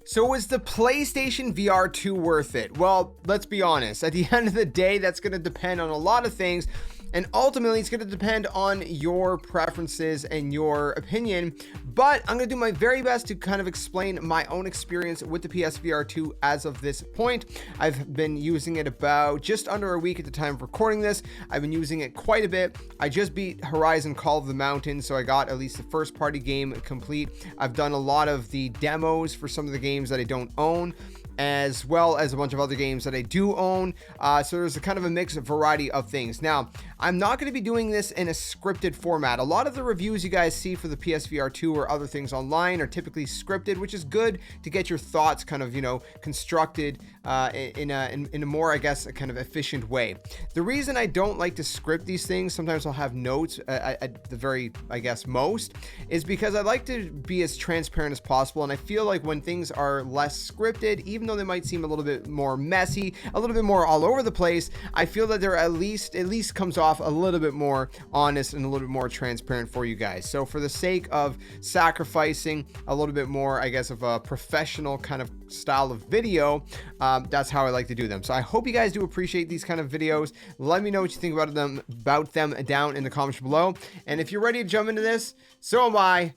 So is the PlayStation VR2 worth it? Well, let's be honest. At the end of the day, that's going to depend on a lot of things. And ultimately, it's going to depend on your preferences and your opinion. But I'm going to do my very best to kind of explain my own experience with the PSVR2 as of this point. I've been using it about just under a week at the time of recording this. I've been using it quite a bit. I just beat Horizon Call of the Mountain, so I got at least the first party game complete. I've done a lot of the demos for some of the games that I don't own, as well as a bunch of other games that I do own. So there's a kind of a mixed variety of things. Now, I'm not going to be doing this in a scripted format. A lot of the reviews you guys see for the PSVR2 or other things online are typically scripted, which is good to get your thoughts kind of, constructed in a more, I guess, a kind of efficient way. The reason I don't like to script these things, sometimes I'll have notes at the very, I guess, most, is because I like to be as transparent as possible. And I feel like when things are less scripted, even though they might seem a little bit more messy, a little bit more all over the place, I feel that they're at least comes off a little bit more honest and a little bit more transparent for you guys. So for the sake of sacrificing a little bit more, I guess, of a professional kind of style of video, that's how I like to do them. So I hope you guys do appreciate these kind of videos. Let me know what you think about them down in the comments below. And if you're ready to jump into this, so am I.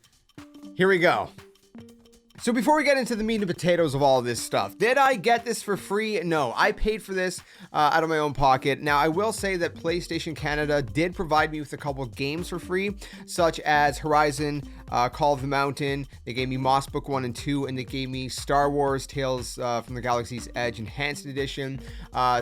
Here we go. So before we get into the meat and potatoes of all of this stuff, did I get this for free? No, I paid for this out of my own pocket. Now, I will say that PlayStation Canada did provide me with a couple of games for free, such as Horizon Call of the Mountain. They gave me Moss Book 1 and 2, and they gave me Star Wars Tales from the Galaxy's Edge Enhanced Edition.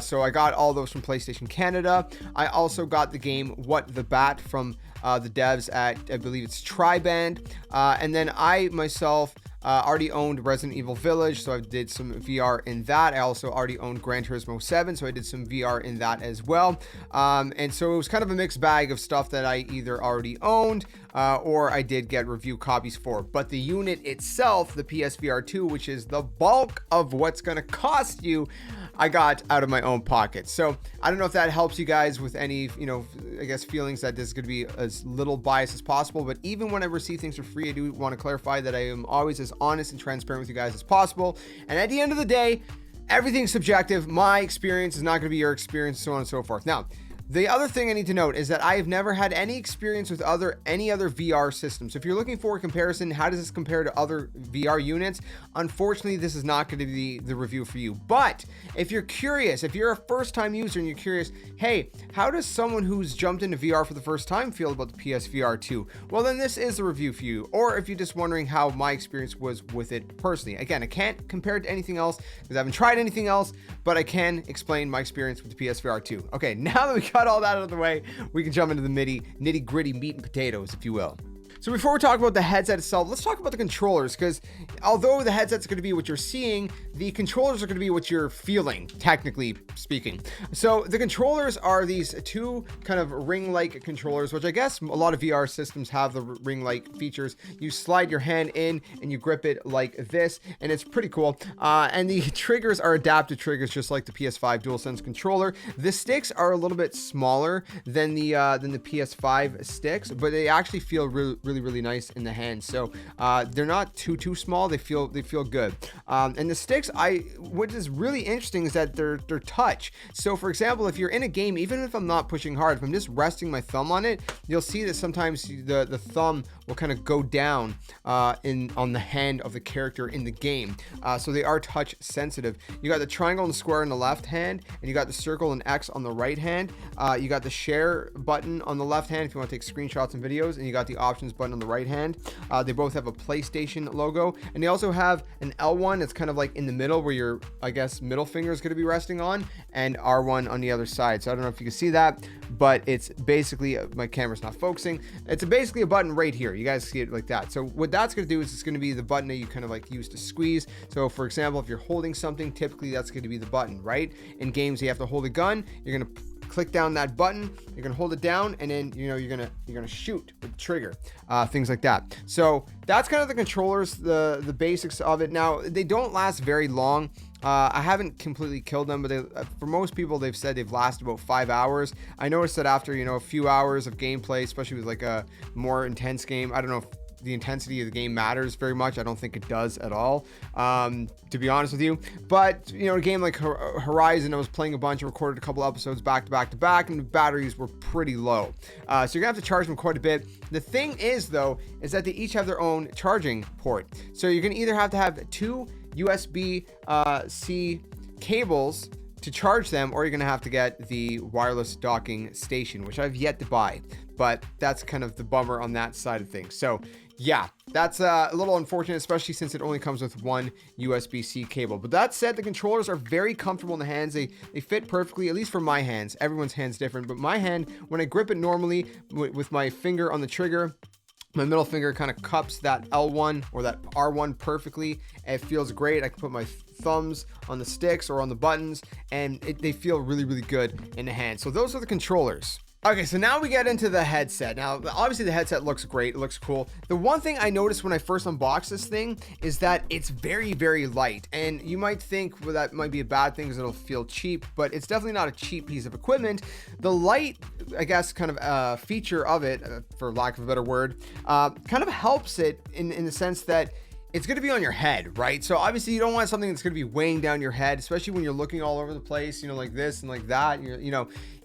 So I got all those from PlayStation Canada. I also got the game What the Bat from the devs at, I believe it's Triband. And then I myself already owned Resident Evil Village, so I did some VR in that. I also already owned Gran Turismo 7, so I did some VR in that as well. And so it was kind of a mixed bag of stuff that I either already owned or I did get review copies for. But the unit itself, the PSVR2, which is the bulk of what's going to cost you, I got out of my own pocket. So I don't know if that helps you guys with any, I guess, feelings that this is going to be as little biased as possible. But even whenever I see things for free, I do want to clarify that I am always as honest and transparent with you guys as possible. And at the end of the day, everything's subjective. My experience is not going to be your experience, so on and so forth. Now, the other thing I need to note is that I have never had any experience with any other VR systems. So if you're looking for a comparison, how does this compare to other VR units? Unfortunately, this is not going to be the review for you. But if you're curious, if you're a first-time user and you're curious, hey, how does someone who's jumped into VR for the first time feel about the PSVR2? Well, then this is the review for you. Or if you're just wondering how my experience was with it personally. Again, I can't compare it to anything else because I haven't tried anything else, but I can explain my experience with the PSVR2. Okay, now that we got all that out of the way, we can jump into the nitty gritty meat and potatoes, if you will. So before we talk about the headset itself, let's talk about the controllers, because although the headset's going to be what you're seeing, the controllers are going to be what you're feeling, technically speaking. So the controllers are these two kind of ring-like controllers, which I guess a lot of VR systems have the ring-like features. You slide your hand in and you grip it like this, and it's pretty cool. And the triggers are adaptive triggers, just like the PS5 DualSense controller. The sticks are a little bit smaller than the PS5 sticks, but they actually feel really nice in the hand. So they're not too small. They feel good. And the sticks, what is really interesting is that they're touch. So for example, if you're in a game, even if I'm not pushing hard, if I'm just resting my thumb on it, you'll see that sometimes the thumb will kind of go down on the hand of the character in the game. So they are touch sensitive. You got the triangle and square in the left hand, and you got the circle and X on the right hand. You got the share button on the left hand if you want to take screenshots and videos, and you got the options button on the right hand. They both have a PlayStation logo, and they also have an L1 that's kind of like in the middle where your, I guess, middle finger is going to be resting on, and R1 on the other side. So I don't know if you can see that, but it's basically, my camera's not focusing. It's basically a button right here. You guys see it like that. So what that's going to do is it's going to be the button that you kind of like use to squeeze. So for example, if you're holding something, typically that's going to be the button, right? In games, you have to hold a gun. You're going to click down that button, you're gonna hold it down, and then you're gonna shoot with the trigger, things like that. So that's kind of the controllers, the basics of it. Now they don't last very long. I haven't completely killed them, but for most people, they've said they've lasted about 5 hours. I noticed that after a few hours of gameplay, especially with like a more intense game, I don't know if the intensity of the game matters very much. I don't think it does at all, to be honest with you. But you know, a game like Horizon, I was playing a bunch and recorded a couple episodes back to back to back, and the batteries were pretty low. So you're gonna have to charge them quite a bit. The thing is, though, is that they each have their own charging port. So you're gonna either have to have two USB-C cables to charge them, or you're gonna have to get the wireless docking station, which I've yet to buy, but that's kind of the bummer on that side of things. So yeah, that's a little unfortunate, especially since it only comes with one USB-C cable. But that said, the controllers are very comfortable in the hands. They fit perfectly, at least for my hands. Everyone's hand's different, but my hand, when I grip it normally with my finger on the trigger, my middle finger kind of cups that L1 or that R1 perfectly. It feels great. I can put my thumbs on the sticks or on the buttons, and they feel really, really good in the hand. So those are the controllers. Okay, so now we get into the headset. Now, obviously the headset looks great. It looks cool. The one thing I noticed when I first unboxed this thing is that it's very, very light. And you might think, well, that might be a bad thing because it'll feel cheap, but it's definitely not a cheap piece of equipment. The light, I guess, kind of feature of it, for lack of a better word, kind of helps it in the sense that it's going to be on your head, right? So obviously you don't want something that's going to be weighing down your head, especially when you're looking all over the place, you know, like this and like that.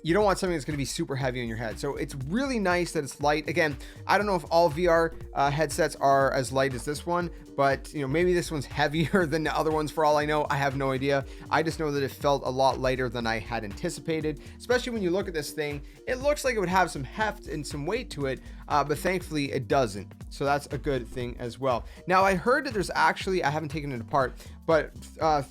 You don't want something that's going to be super heavy on your head. So it's really nice that it's light. Again, I don't know if all VR headsets are as light as this one, but you know, maybe this one's heavier than the other ones for all I know. I have no idea. I just know that it felt a lot lighter than I had anticipated, especially when you look at this thing. It looks like it would have some heft and some weight to it, but thankfully it doesn't. So that's a good thing as well. Now, I heard that there's actually, I haven't taken it apart, but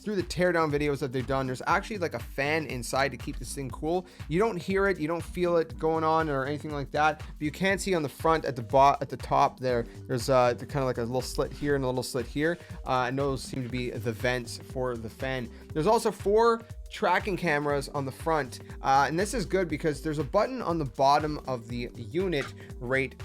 through the teardown videos that they've done, there's actually like a fan inside to keep this thing cool. You don't hear it, you don't feel it going on or anything like that, but you can see on the front at the top there's kind of like a little slit here and a little slit here, and those seem to be the vents for the fan. There's also 4 tracking cameras on the front, and this is good because there's a button on the bottom of the unit right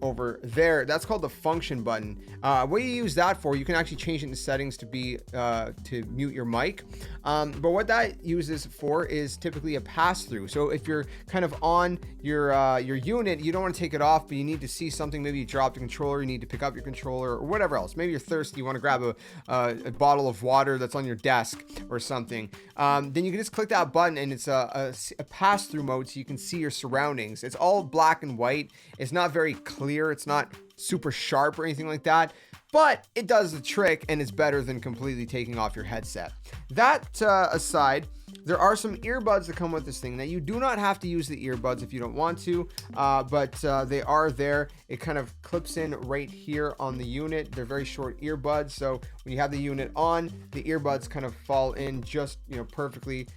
over there. That's called the function button. What you use that for, you can actually change it in the settings to be to mute your mic, but what that uses for is typically a pass-through. So if you're kind of on your unit, you don't want to take it off, but you need to see something, maybe you dropped a controller, you need to pick up your controller or whatever else. Maybe you're thirsty, you want to grab a bottle of water that's on your desk or something, then you can just click that button, and it's a pass-through mode, so you can see your surroundings. It's all black and white. It's not very clear. It's not super sharp or anything like that, but it does the trick, and it's better than completely taking off your headset. That aside, there are some earbuds that come with this thing. Now, you do not have to use the earbuds if you don't want to, but they are there. It kind of clips in right here on the unit. They're very short earbuds, so when you have the unit on, the earbuds kind of fall in just, you know, perfectly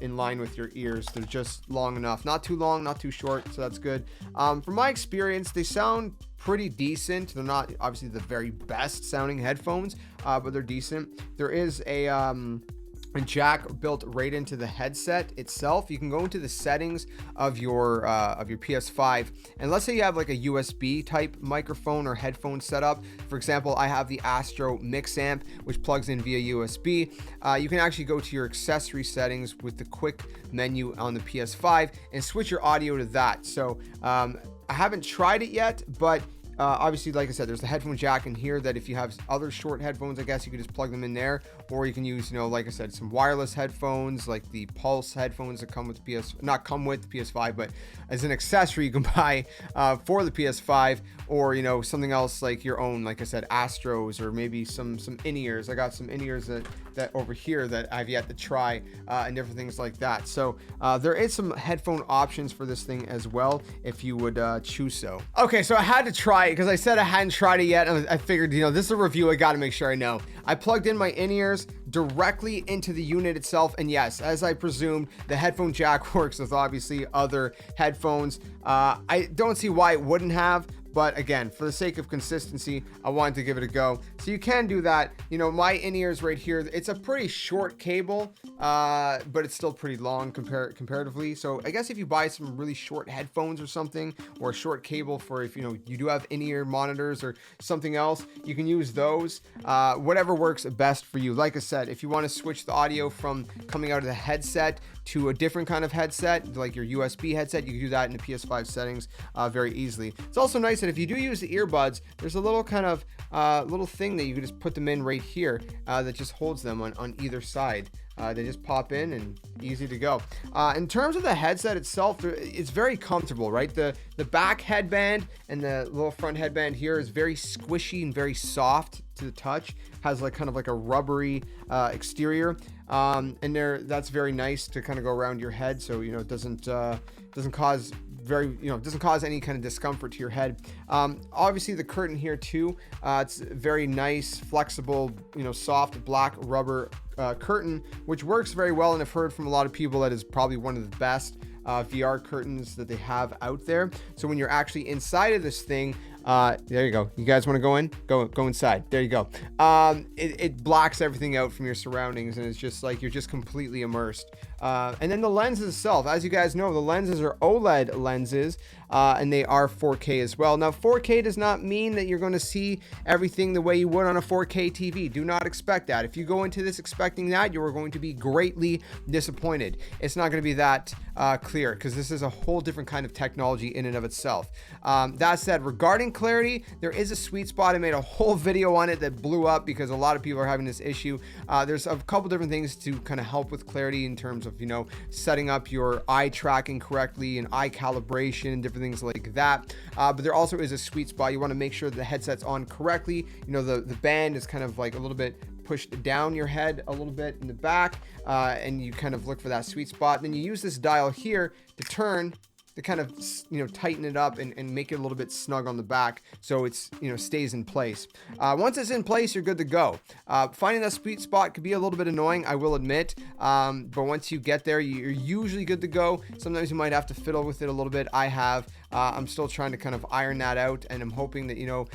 in line with your ears. They're just long enough, not too long, not too short, so that's good. From my experience, they sound pretty decent. They're not obviously the very best sounding headphones, but they're decent. There is a jack built right into the headset itself. You can go into the settings of your PS5, and let's say you have like a USB type microphone or headphone setup. For example, I have the Astro Mix Amp, which plugs in via USB. You can actually go to your accessory settings with the quick menu on the PS5 and switch your audio to that. So I haven't tried it yet, but obviously, like I said, there's the headphone jack in here that if you have other short headphones, I guess you could just plug them in there, or you can use, you know, like I said, some wireless headphones like the Pulse headphones that come with the PS5, but as an accessory you can buy for the PS5, or, you know, something else like your own, like I said, Astros, or maybe some in-ears. I got some in-ears that over here that I've yet to try, and different things like that. So there is some headphone options for this thing as well if you would choose so. Okay, so I had to try it because I said I hadn't tried it yet, and I figured, you know, this is a review, I got to make sure I know. I plugged in my in-ears directly into the unit itself, and yes, as I presumed, the headphone jack works with obviously other headphones. I don't see why it wouldn't have, but again, for the sake of consistency, I wanted to give it a go. So you can do that. You know, my in-ears right here, it's a pretty short cable, but it's still pretty long comparatively. So I guess if you buy some really short headphones or something, or a short cable for if, you know, you do have in-ear monitors or something else, you can use those. Whatever works best for you. Like I said, if you want to switch the audio from coming out of the headset to a different kind of headset, like your USB headset, you can do that in the PS5 settings very easily. It's also nice that if you do use the earbuds, there's a little kind of little thing that you can just put them in right here that just holds them on either side. They just pop in and easy to go. In terms of the headset itself, it's very comfortable, right? The back headband and the little front headband here is very squishy and very soft to the touch. Has like kind of like a rubbery exterior, and that's very nice to kind of go around your head, so it doesn't cause doesn't cause any kind of discomfort to your head. Obviously the curtain here too, it's very nice, flexible, soft black rubber curtain, which works very well, and I've heard from a lot of people that is probably one of the best VR curtains that they have out there. So when you're actually inside of this thing, there you go. You guys want to go in? Go inside. There you go. It blocks everything out from your surroundings, and it's just like you're just completely immersed. And then the lenses itself, as you guys know, the lenses are OLED lenses, and they are 4K as well. Now, 4K does not mean that you're going to see everything the way you would on a 4K TV. Do not expect that. If you go into this expecting that, you are going to be greatly disappointed. It's not going to be that clear, because this is a whole different kind of technology in and of itself. That said, regarding clarity, there is a sweet spot. I made a whole video on it that blew up because a lot of people are having this issue. There's a couple different things to kind of help with clarity in terms of setting up your eye tracking correctly and eye calibration and different things like that. But there also is a sweet spot. You want to make sure the headset's on correctly. The band is kind of like a little bit pushed down your head a little bit in the back, and you kind of look for that sweet spot. Then you use this dial here to turn, to kind of tighten it up and make it a little bit snug on the back, so it's stays in place. Once it's in place, you're good to go. Finding that sweet spot could be a little bit annoying, I will admit, but once you get there, you're usually good to go. Sometimes you might have to fiddle with it a little bit. I'm still trying to kind of iron that out, and I'm hoping that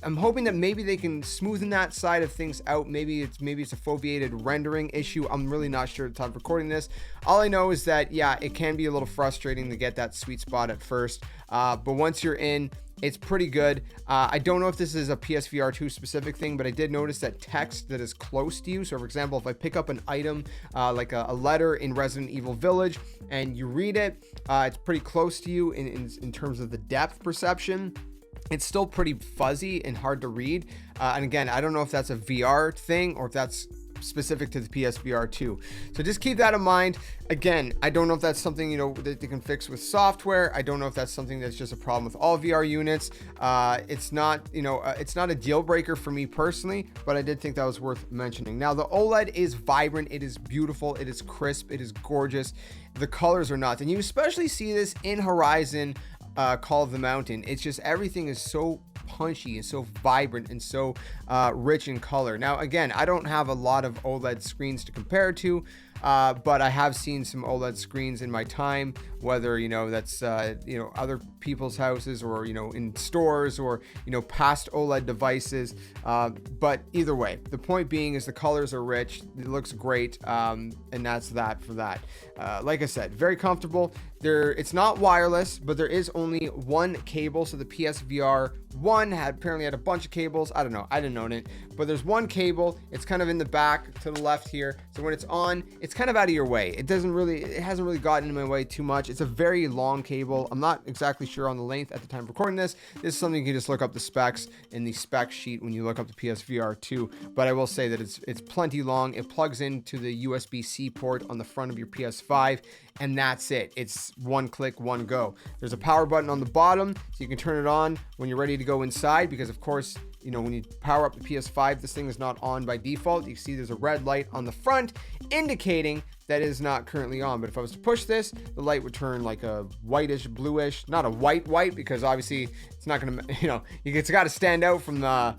I'm hoping that maybe they can smoothen that side of things out. Maybe it's a foveated rendering issue. I'm really not sure at the time of recording this. All I know is that, yeah, it can be a little frustrating to get that sweet spot at first. But once you're in, it's pretty good. I don't know if this is a PSVR2 specific thing, but I did notice that text that is close to you. So for example, if I pick up an item, like a letter in Resident Evil Village, and you read it, it's pretty close to you in terms of the depth perception. It's still pretty fuzzy and hard to read. And again, I don't know if that's a VR thing or if that's specific to the PSVR2. So just keep that in mind. Again, I don't know if that's something, that they can fix with software. I don't know if that's something that's just a problem with all VR units. It's not, it's not a deal breaker for me personally, but I did think that was worth mentioning. Now, the OLED is vibrant. It is beautiful. It is crisp. It is gorgeous. The colors are not. And you especially see this in Horizon Call of the Mountain. It's just everything is so punchy and so vibrant and so rich in color. Now, again, I don't have a lot of OLED screens to compare to, but I have seen some OLED screens in my time, whether that's other people's houses or in stores or past OLED devices. But either way, the point being is the colors are rich. It looks great, and that's that for that. Like I said, very comfortable. It's not wireless, but there is only one cable. So the PSVR1 apparently had a bunch of cables. I don't know. I didn't own it, but there's one cable. It's kind of in the back to the left here. So when it's on, it's kind of out of your way. It hasn't really gotten in my way too much. It's a very long cable. I'm not exactly sure on the length at the time of recording this. This is something you can just look up the specs in the spec sheet when you look up the PSVR2. But I will say that it's plenty long. It plugs into the USB-C port on the front of your PS5, and that's it. It's one click, one go. There's a power button on the bottom, so you can turn it on when you're ready to go inside, because of course, when you power up the PS5, this thing is not on by default. You see there's a red light on the front indicating that it is not currently on. But if I was to push this, the light would turn like a whitish, bluish, not a white, because obviously it's not going to, it's got to stand out from the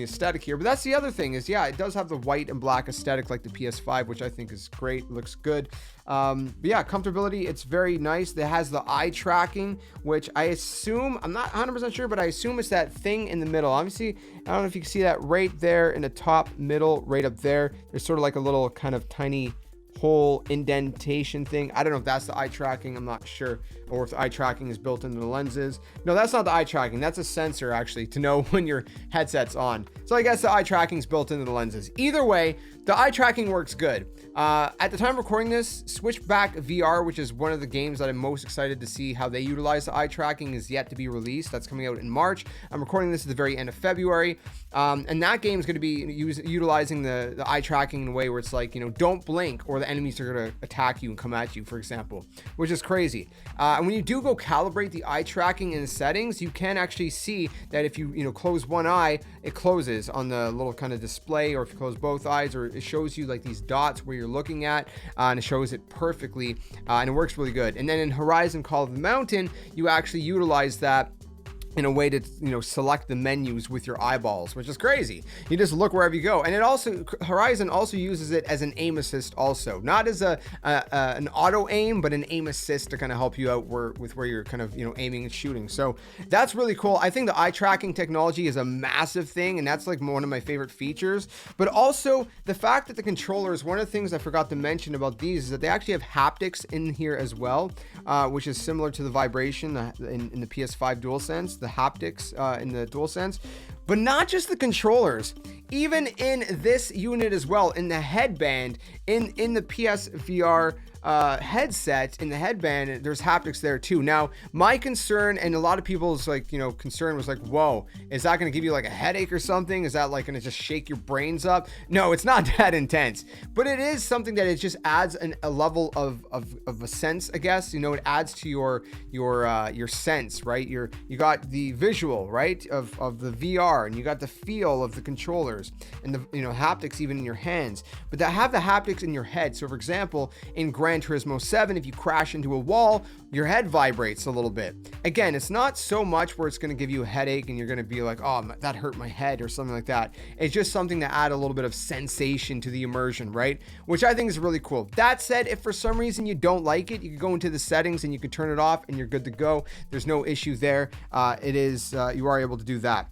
aesthetic here. But that's the other thing is, yeah, it does have the white and black aesthetic like the PS5, which I think is great. It looks good. But yeah, comfortability, it's very nice. It has the eye tracking, which I assume, I'm not 100% sure, but I assume it's that thing in the middle. Obviously, I don't know if you can see that right there in the top middle, right up there. There's sort of like a little kind of tiny whole indentation thing. I don't know if that's the eye tracking, I'm not sure, or if the eye tracking is built into the lenses. No, that's not the eye tracking, that's a sensor actually to know when your headset's on. So I guess the eye tracking is built into the lenses. Either way, the eye tracking works good. At the time of recording this, Switchback VR, which is one of the games that I'm most excited to see how they utilize the eye tracking, is yet to be released. That's coming out in March. I'm recording this at the very end of February. And that game is going to be utilizing the eye tracking in a way where it's like, you know, don't blink or the enemies are going to attack you and come at you, for example, which is crazy. And when you do go calibrate the eye tracking in the settings, you can actually see that if you close one eye, it closes on the little kind of display, or if you close both eyes, or it shows you like these dots where you're looking at, and it shows it perfectly, and it works really good. And then in Horizon Call of the Mountain, you actually utilize that in a way to, select the menus with your eyeballs, which is crazy. You just look wherever you go. And it also, Horizon also uses it as an aim assist also, not as an auto aim, but an aim assist to kind of help you out with where you're kind of, aiming and shooting. So that's really cool. I think the eye tracking technology is a massive thing, and that's like one of my favorite features. But also the fact that the controllers, one of the things I forgot to mention about these is that they actually have haptics in here as well, which is similar to the vibration in the PS5 DualSense, the haptics in the DualSense. But not just the controllers, even in this unit as well, in the headband, in the PSVR headset, in the headband, there's haptics there too. Now, my concern, and a lot of people's concern was like, whoa, is that going to give you like a headache or something? Is that like going to just shake your brains up? No, it's not that intense, but it is something that it just adds a level of a sense, I guess. It adds to your sense, right? You got the visual, right, of the VR, and you got the feel of the controllers, and the haptics even in your hands, but to have the haptics in your head. So for example, in Gran Turismo 7, if you crash into a wall, your head vibrates a little bit. Again, it's not so much where it's going to give you a headache and you're going to be like, oh, that hurt my head or something like that. It's just something to add a little bit of sensation to the immersion, right? Which I think is really cool. That said, if for some reason you don't like it, you can go into the settings and you can turn it off and you're good to go. There's no issue there. You are able to do that.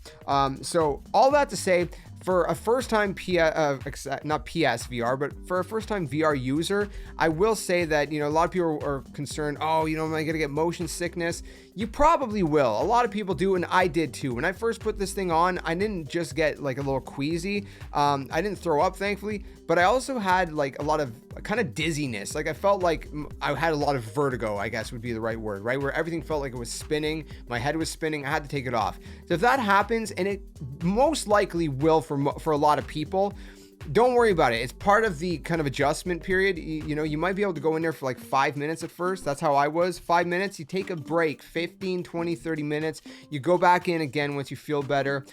So all that to say, for a first-time not PSVR, but for a first-time VR user, I will say that, a lot of people are concerned, oh, am I going to get motion sickness? You probably will. A lot of people do, and I did too. When I first put this thing on, I didn't just get like a little queasy. I didn't throw up, thankfully, but I also had like a lot of kind of dizziness. Like I felt like I had a lot of vertigo, I guess would be the right word, right? Where everything felt like it was spinning. My head was spinning. I had to take it off. So if that happens, and it most likely will for a lot of people, don't worry about it. It's part of the kind of adjustment period. You might be able to go in there for like 5 minutes at first. That's how I was. 5 minutes, you take a break, 15, 20, 30 minutes. You go back in again once you feel better.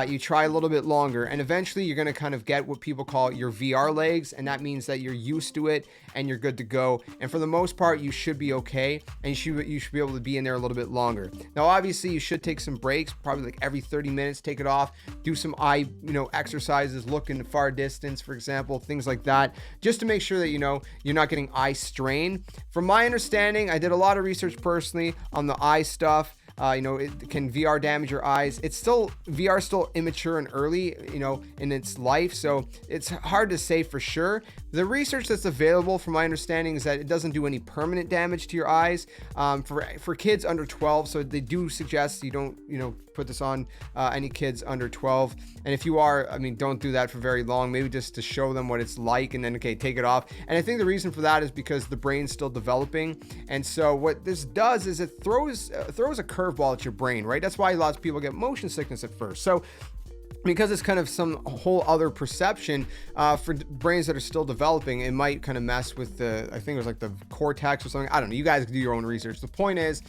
You try a little bit longer, and eventually you're going to kind of get what people call your VR legs, and that means that you're used to it and you're good to go. And for the most part, you should be okay, and you should be able to be in there a little bit longer. Now, obviously, you should take some breaks, probably like every 30 minutes, take it off, do some eye, exercises, look in the far distance, for example, things like that, just to make sure that, you're not getting eye strain. From my understanding, I did a lot of research personally on the eye stuff. Can VR damage your eyes? VR is still immature and early, in its life, so it's hard to say for sure. The research that's available, from my understanding, is that it doesn't do any permanent damage to your eyes for kids under 12. So they do suggest you don't, put this on any kids under 12. And if you are, don't do that for very long, maybe just to show them what it's like, and then, okay, take it off. And I think the reason for that is because the brain's still developing. And so what this does is it throws a curveball at your brain, right? That's why lots of people get motion sickness at first. So because it's kind of some whole other perception for brains that are still developing, it might kind of mess with I think it was like the cortex or something. I don't know. You guys can do your own research. The point is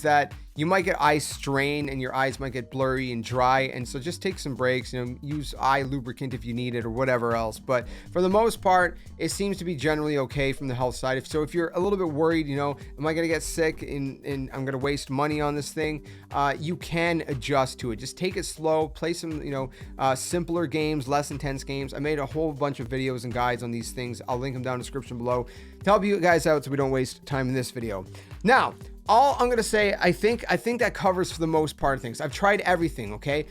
that you might get eye strain and your eyes might get blurry and dry. And so just take some breaks, use eye lubricant if you need it or whatever else. But for the most part, it seems to be generally okay from the health side. So if you're a little bit worried, am I going to get sick and I'm going to waste money on this thing? You can adjust to it. Just take it slow, play some, simpler games, less intense games. I made a whole bunch of videos and guides on these things. I'll link them down in the description below to help you guys out so we don't waste time in this video. Now, all I'm going to say, I think that covers for the most part of things. I've tried everything, okay?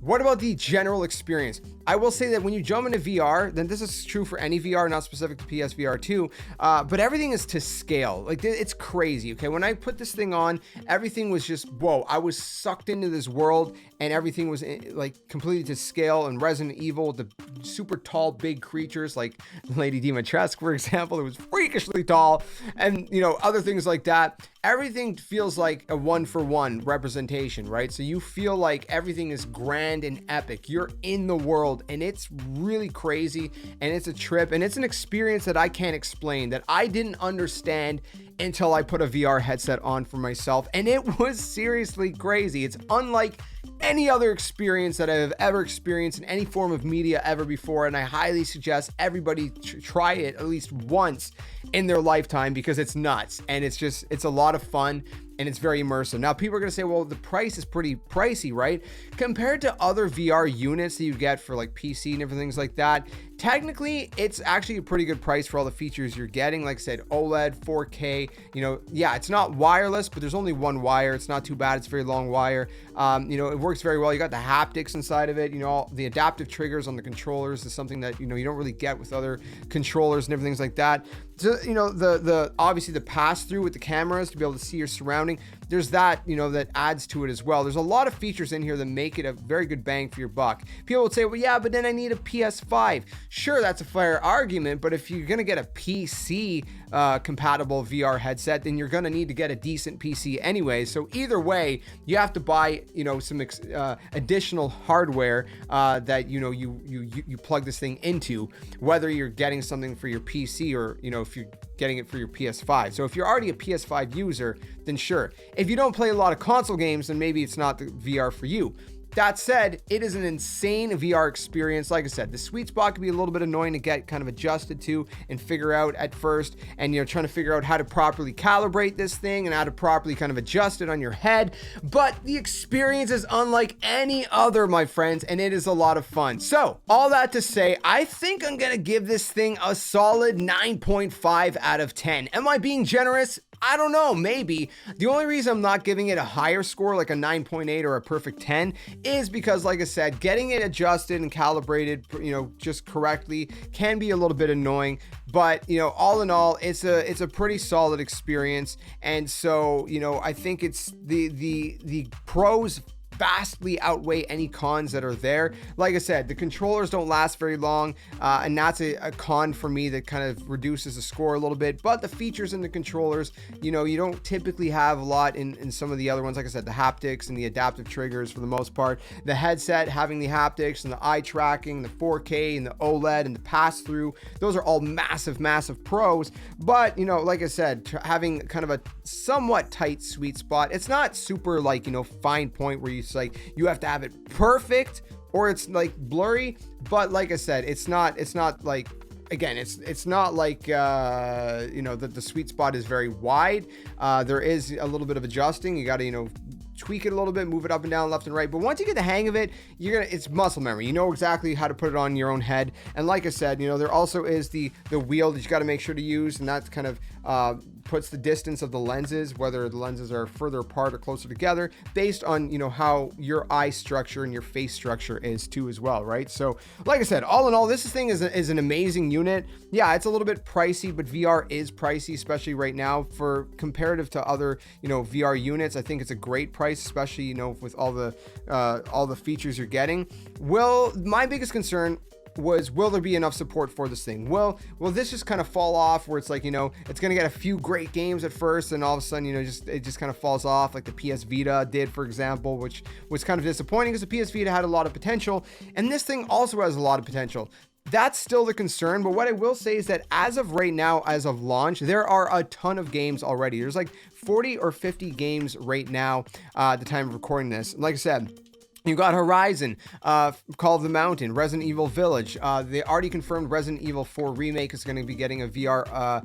What about the general experience? I will say that when you jump into VR, then this is true for any VR, not specific to PSVR2, but everything is to scale. Like, it's crazy, okay? When I put this thing on, everything was just, whoa, I was sucked into this world, and everything was like completely to scale. And Resident Evil, the super tall, big creatures like Lady Dimitrescu, for example, it was freakishly tall, and, you know, other things like that. Everything feels like a one-for-one representation, right? So you feel like everything is grand and epic. You're in the world, and it's really crazy, and it's a trip, and it's an experience that I can't explain, that I didn't understand until I put a VR headset on for myself, and it was seriously crazy. It's unlike any other experience that I've ever experienced in any form of media ever before, and I highly suggest everybody try it at least once in their lifetime, because it's nuts, and it's a lot of fun, and it's very immersive. Now, people are going to say, well, the price is pretty pricey, right? Compared to other VR units that you get for like PC and different things like that, technically, it's actually a pretty good price for all the features you're getting. Like I said, OLED, 4K, you know, yeah, it's not wireless, but there's only one wire. It's not too bad. It's a very long wire. You know, it works very well. You got the haptics inside of it. You know, all the adaptive triggers on the controllers is something that, you know, you don't really get with other controllers and everything like that. So, you know, the obviously the pass through with the cameras to be able to see your surrounding, there's that, you know, that adds to it as well. There's a lot of features in here that make it a very good bang for your buck. People would say, well, yeah, but then I need a PS5. Sure, that's a fair argument, but if you're going to get a PC compatible VR headset, then you're going to need to get a decent PC anyway. So either way, you have to buy, you know, some additional hardware that, you know, you plug this thing into, whether you're getting something for your PC or, you know, if you're getting it for your PS5. So if you're already a PS5 user, then sure. If you don't play a lot of console games, then maybe it's not the VR for you. That said, it is an insane VR experience. Like I said, the sweet spot can be a little bit annoying to get kind of adjusted to and figure out at first, and, you know, trying to figure out how to properly calibrate this thing and how to properly kind of adjust it on your head. But the experience is unlike any other, my friends, and it is a lot of fun. So all that to say, I think I'm gonna give this thing a solid 9.5 out of 10. Am I being generous? I don't know, maybe. The only reason I'm not giving it a higher score, like a 9.8 or a perfect 10, is because, like I said, getting it adjusted and calibrated, you know, just correctly can be a little bit annoying. But, you know, all in all, it's a pretty solid experience. And so, you know, I think it's the pros vastly outweigh any cons that are there. Like I said, the controllers don't last very long, and that's a con for me that kind of reduces the score a little bit. But the features in the controllers, you know, you don't typically have a lot in some of the other ones. Like I said, the haptics and the adaptive triggers for the most part. The headset having the haptics and the eye tracking, the 4K and the OLED and the pass-through, those are all massive pros. But, you know, like I said, having kind of a somewhat tight sweet spot. It's not super, like, you know, fine point where it's like you have to have it perfect or it's like blurry. But like I said, it's not like, again, it's not like, you know, that the sweet spot is very wide. There is a little bit of adjusting. You got to, you know, tweak it a little bit, move it up and down, left and right. But once you get the hang of it, it's muscle memory. You know exactly how to put it on your own head. And like I said, you know, there also is the wheel that you got to make sure to use, and that's kind of puts the distance of the lenses, whether the lenses are further apart or closer together, based on, you know, how your eye structure and your face structure is too as well, right? So like I said, all in all, this thing is an amazing unit. Yeah, it's a little bit pricey, but VR is pricey, especially right now. For comparative to other, you know, VR units, I think it's a great price, especially, you know, with all the features you're getting. My biggest concern was, will there be enough support for this thing? Will this just kind of fall off where it's like, you know, it's going to get a few great games at first, and all of a sudden, you know, it just kind of falls off, like the PS Vita did, for example, which was kind of disappointing because the PS Vita had a lot of potential, and this thing also has a lot of potential. That's still the concern. But what I will say is that as of right now, as of launch, there are a ton of games already. There's like 40 or 50 games right now at the time of recording this. Like I said, you got Horizon, Call of the Mountain, Resident Evil Village. They already confirmed Resident Evil 4 Remake is going to be getting a VR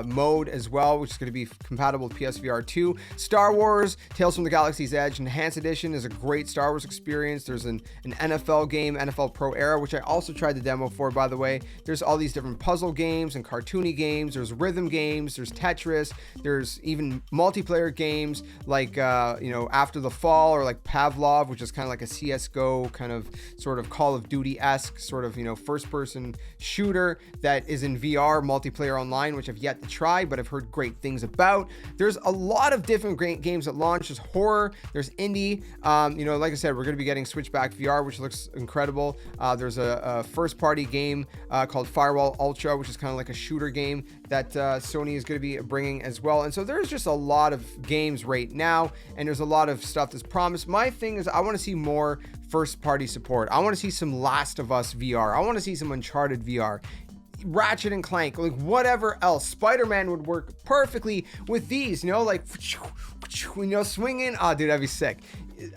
mode as well, which is going to be compatible with PSVR2. Star Wars, Tales from the Galaxy's Edge Enhanced Edition is a great Star Wars experience. There's an NFL game, NFL Pro Era, which I also tried the demo for, by the way. There's all these different puzzle games and cartoony games. There's rhythm games. There's Tetris. There's even multiplayer games like, you know, After the Fall, or like Pavlov, which is kind of like like a CSGO kind of sort of Call of Duty-esque sort of, you know, first-person shooter that is in VR multiplayer online, which I've yet to try, but I've heard great things about. There's a lot of different great games at launch. There's horror, there's indie. You know, like I said, we're going to be getting Switchback VR, which looks incredible. There's a first-party game called Firewall Ultra, which is kind of like a shooter game that Sony is going to be bringing as well. And so there's just a lot of games right now, and there's a lot of stuff that's promised. My thing is I want to see more first party support. I want to see some Last of Us VR. I want to see some Uncharted VR, Ratchet and Clank, like whatever else. Spider-Man would work perfectly with these, you know, like, you know, swinging. Oh, dude, that'd be sick.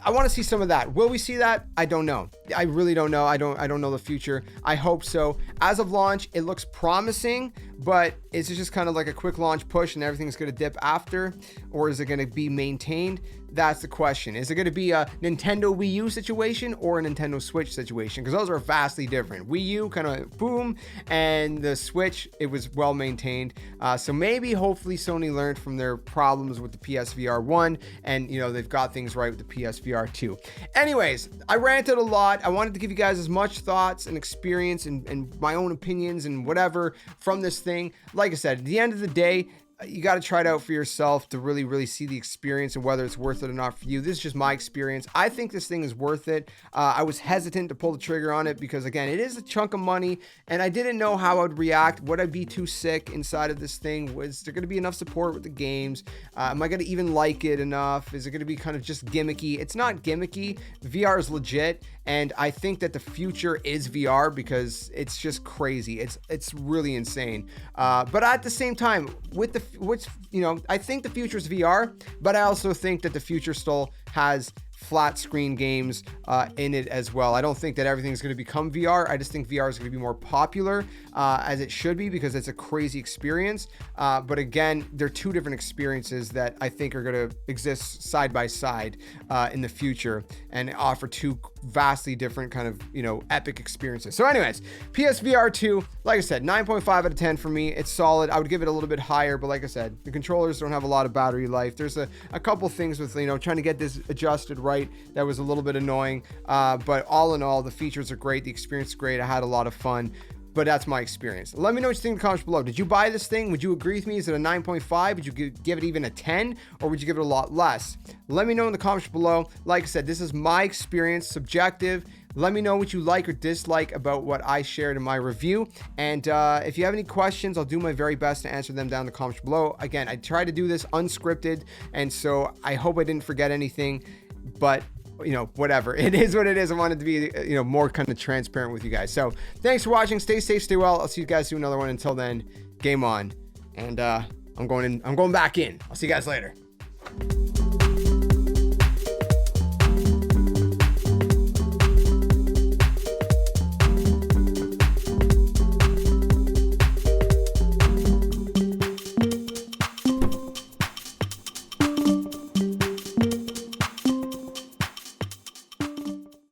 I want to see some of that. Will we see that? I don't know. I really don't know. I don't know the future. I hope so. As of launch, it looks promising, but is it just kind of like a quick launch push and everything's going to dip after, or is it going to be maintained? That's the question. Is it going to be a Nintendo Wii U situation or a Nintendo Switch situation? Because those are vastly different. Wii U kind of boom, and the Switch, it was well maintained. So maybe, hopefully, Sony learned from their problems with the PSVR1, and you know they've got things right with the PSVR2. Anyways, I ranted a lot. I wanted to give you guys as much thoughts and experience and my own opinions and whatever from this thing. Like I said, at the end of the day, you got to try it out for yourself to really see the experience and whether it's worth it or not for you. This is just my experience. I think this thing is worth it. I was hesitant to pull the trigger on it because, again, it is a chunk of money, and I didn't know how I would react. Would I be too sick inside of this thing? Was there going to be enough support with the games? Am I going to even like it enough? Is it going to be kind of just gimmicky? It's not gimmicky. VR is legit, and I think that the future is VR because it's just crazy. It's really insane. But at the same time, with the, which, you know, I think the future is VR, but I also think that the future still has flat screen games in it as well. I don't think that everything's going to become VR. I just think VR is going to be more popular as it should be because it's a crazy experience. But again, they're two different experiences that I think are going to exist side by side in the future and offer two vastly different kind of, you know, epic experiences. So anyways, PSVR 2, like I said, 9.5 out of 10 for me. It's solid. I would give it a little bit higher, but like I said, the controllers don't have a lot of battery life. There's a couple things with, you know, trying to get this adjusted right that was a little bit annoying, but all in all, the features are great, the experience is great. I had a lot of fun, but that's my experience. Let me know what you think in the comments below. Did you buy this thing? Would you agree with me? Is it a 9.5? Would you give it even a 10, or would you give it a lot less? Let me know in the comments below. Like I said, this is my experience, subjective. Let me know what you like or dislike about what I shared in my review. And if you have any questions, I'll do my very best to answer them down in the comments below. Again, I try to do this unscripted, and so I hope I didn't forget anything, but you know, whatever. It is what it is. I wanted to be, you know, more kind of transparent with you guys. So thanks for watching. Stay safe, stay well. I'll see you guys do another one. Until then, game on. And I'm going back in. I'll see you guys later.